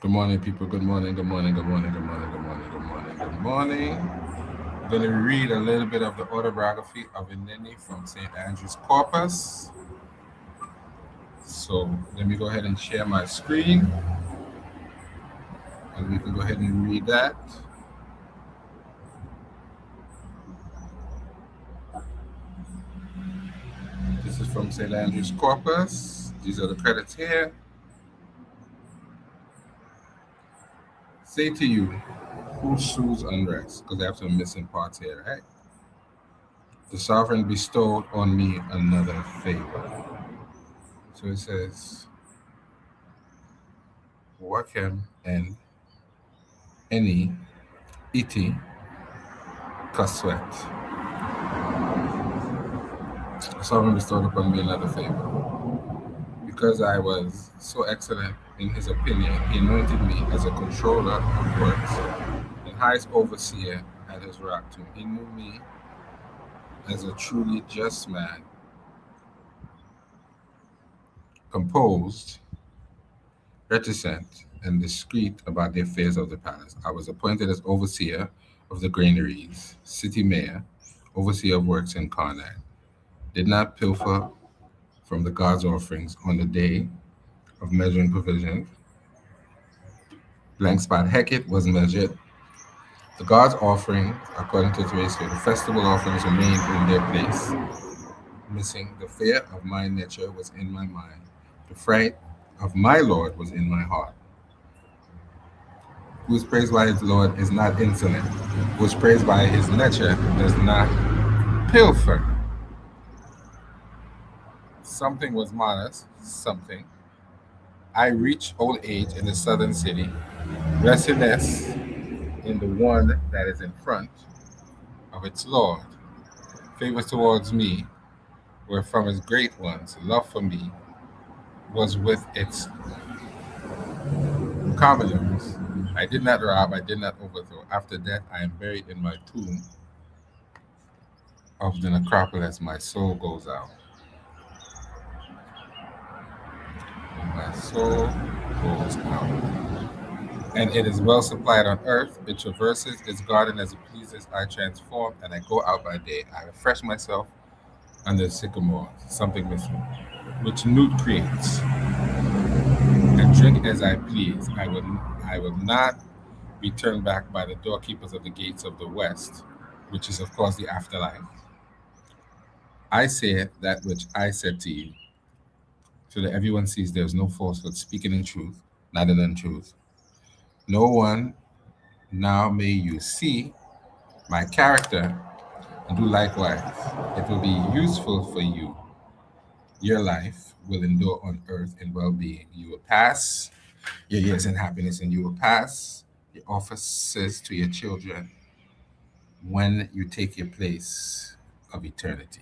Good morning, people. Good morning, good morning, good morning, good morning, good morning, good morning, good morning. I'm going to read a little bit of the autobiography of Ineni from St. Andrew's Corpus. So let me go ahead and share my screen and we can go ahead and read that. This is from St. Andrew's Corpus. These are the credits here. Say to you, who soothes unrest? Because I have some missing parts here, right? The sovereign bestowed on me another favor. So it says, Wakem and Eni iti kaswet. The sovereign bestowed upon me another favor. Because I was so excellent in his opinion, he anointed me as a controller of works and highest overseer at his rock tomb. He knew me as a truly just man, composed, reticent, and discreet about the affairs of the palace. I was appointed as overseer of the granaries, city mayor, overseer of works in Karnak. Did not pilfer from the God's offerings on the day of measuring provisions. Blank spot Hecate was measured. The God's offerings, according to today's faith, the festival offerings remained in their place. Missing the fear of my nature was in my mind. The fright of my Lord was in my heart. Who is praised by his Lord is not insolent. Who is praised by his nature does not pilfer. Something was modest, something. I reach old age in the southern city, blessedness in the one that is in front of its Lord. Favors towards me were from his great ones. Love for me was with its commanders. I did not rob, I did not overthrow. After death, I am buried in my tomb of the necropolis. My soul goes out. My soul goes out. And it is well supplied on earth. It traverses its garden as it pleases. I transform and I go out by day. I refresh myself under the sycamore, something which Newt creates, and drink as I please. I will not be turned back by the doorkeepers of the gates of the west, which is of course the afterlife. I say that which I said to you, so that everyone sees there is no falsehood, speaking in truth, not in untruth. No one now may you see my character and do likewise. It will be useful for you. Your life will endure on earth in well being. You will pass your years in happiness, and you will pass your offices to your children when you take your place of eternity.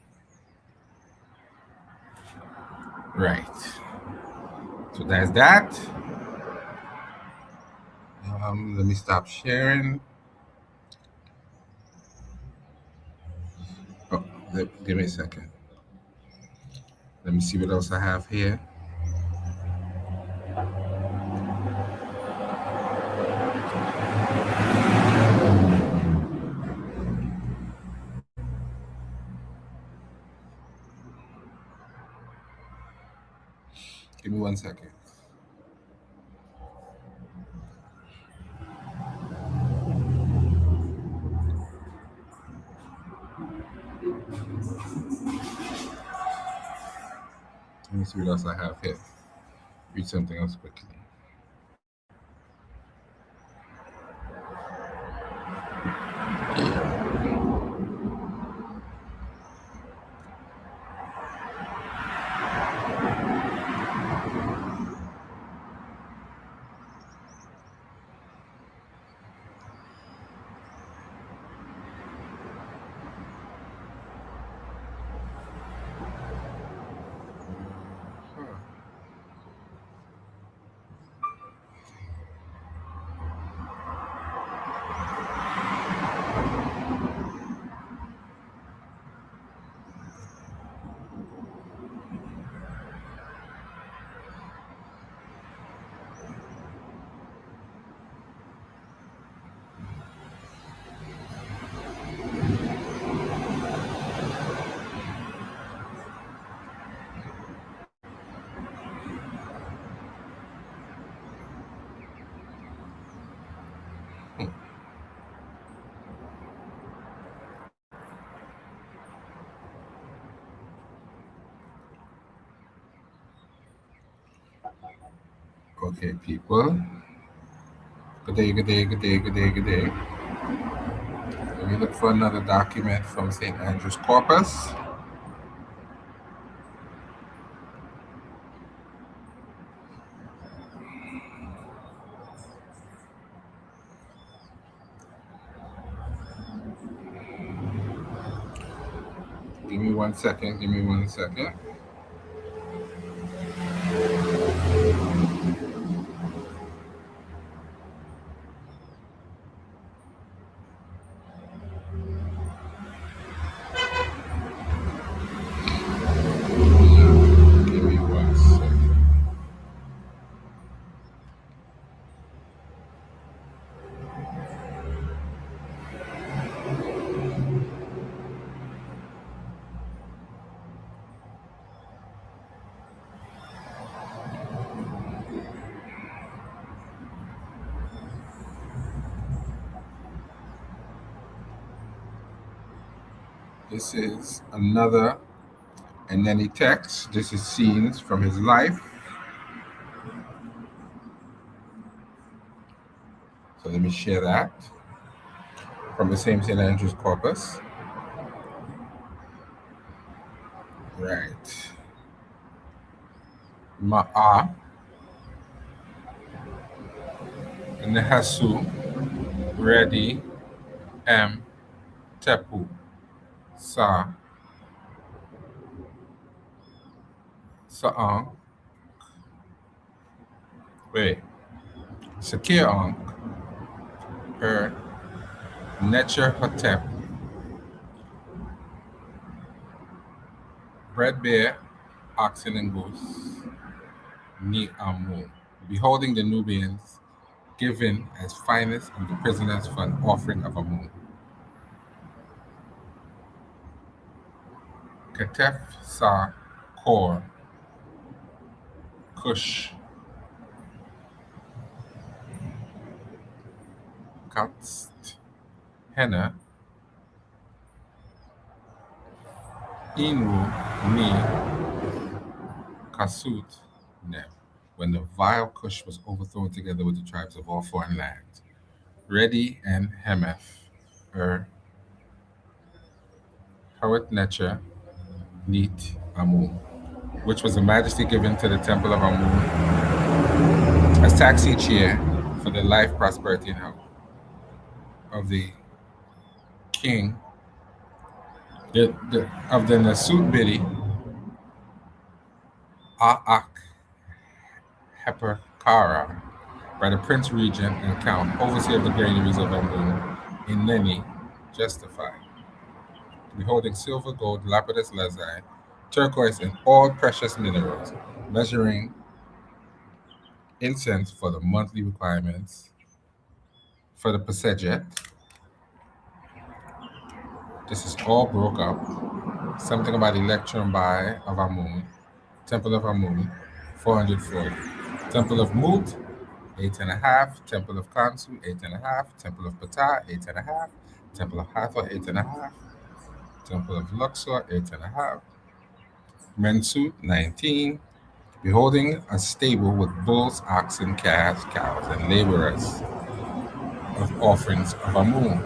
Right. So that's that. Let me stop sharing. Oh, give me a second. Let me see what else I have here. Give me 1 second. Let me see what else I have here. Read something else quickly. Huh. Okay, people. Good day, good day, good day, good day, good day. Let me look for another document from St. Andrew's Corpus. Give me 1 second, give me 1 second. Give me 1 second. This is another Ineni text. This is scenes from his life. So let me share that from the same St. Andrew's Corpus. Right. Ma'a Nehasu Ready M Tepu Sa Saang Wait Sakir Her Necher Hotep Bread Bear Oxen and Goose Ni Amu. Beholding the Nubians given as finest of the prisoners for an offering of a moon. Ketef Sa Kor Kush Katst Henna Inu Ni Kasut Nem. When the vile Kush was overthrown together with the tribes of all foreign lands, Redi and Hemeth, Hawat Necher, Neat Amu, which was a majesty given to the temple of Amun as tax each year for the life, prosperity, and health of the king of the Nasut Bidi, A'ak Heperkara, by the Prince Regent and Count, overseer of the granaries of Amun, Ineni, justified, beholding silver, gold, lapis lazuli, turquoise, and all precious minerals, measuring incense for the monthly requirements for the Pasejet. This is all broke up. Something about Electrum by of Amun, Temple of Amun, 440. Temple of Mut, 8.5. Temple of Kansu, 8.5. Temple of Ptah, 8.5. Temple of Hathor, 8.5. Temple of Luxor, 8.5. Mensut, 19. Beholding a stable with bulls, oxen, calves, cows, and laborers of offerings of Amun,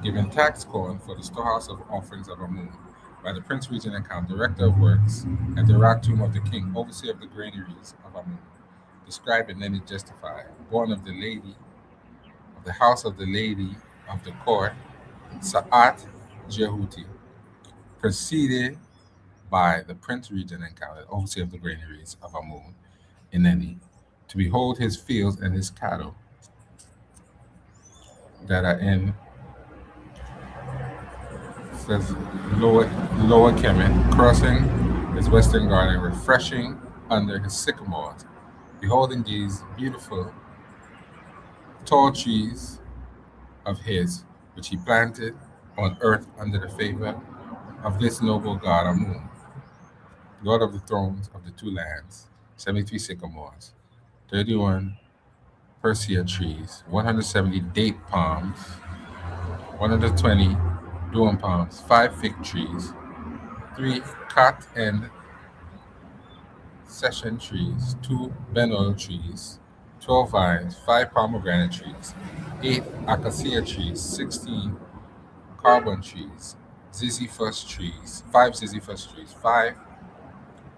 given tax corn for the storehouse of offerings of Amun by the Prince Regent and Count, Director of Works, and the Ratum of the King, Overseer of the granaries of Amun, described and then justified, born of the lady, of the house of the lady of the court, Sa'at Jehuti, preceded by the Prince Regent and Count, Overseer of the granaries of Amun, Ineni, to behold his fields and his cattle that are in, says Lower Kemet, crossing his western garden, refreshing under his sycamores, beholding these beautiful tall trees of his, which he planted on earth under the favor of this noble god Amun, Lord of the thrones of the two lands, 73 sycamores, 31 persea trees, 170 date palms, 120 duum palms, 5 fig trees, 3 cat and session trees, 2 benol trees, 12 vines, 5 pomegranate trees, 8 acacia trees, 16 carbon trees, ziziphus trees, 5 ziziphus trees, 5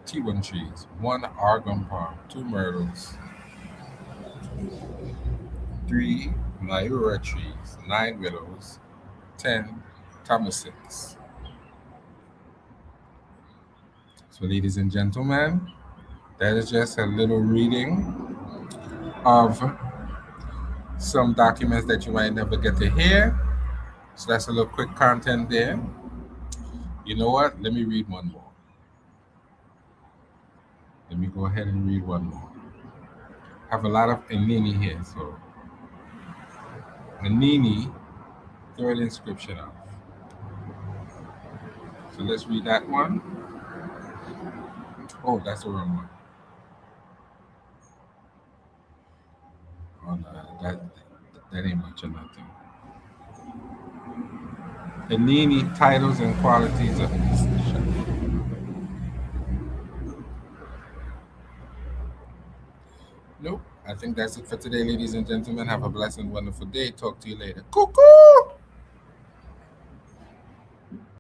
T1 trees, 1 argon palm, 2 myrtles, 3 Mayura trees, 9 willows, 10 thomasins. So, ladies and gentlemen, that is just a little reading of some documents that you might never get to hear. So, that's a little quick content there. You know what? Let me read one more. Let me go ahead and read one more. I have a lot of Ineni here. So, Ineni, third inscription of. So, let's read that one. Oh, that's the wrong one. Oh, no, that ain't much of nothing. Ineni, titles and qualities of musician. Nope. I think that's it for today, ladies and gentlemen. Have a blessed and wonderful day. Talk to you later. Cuckoo!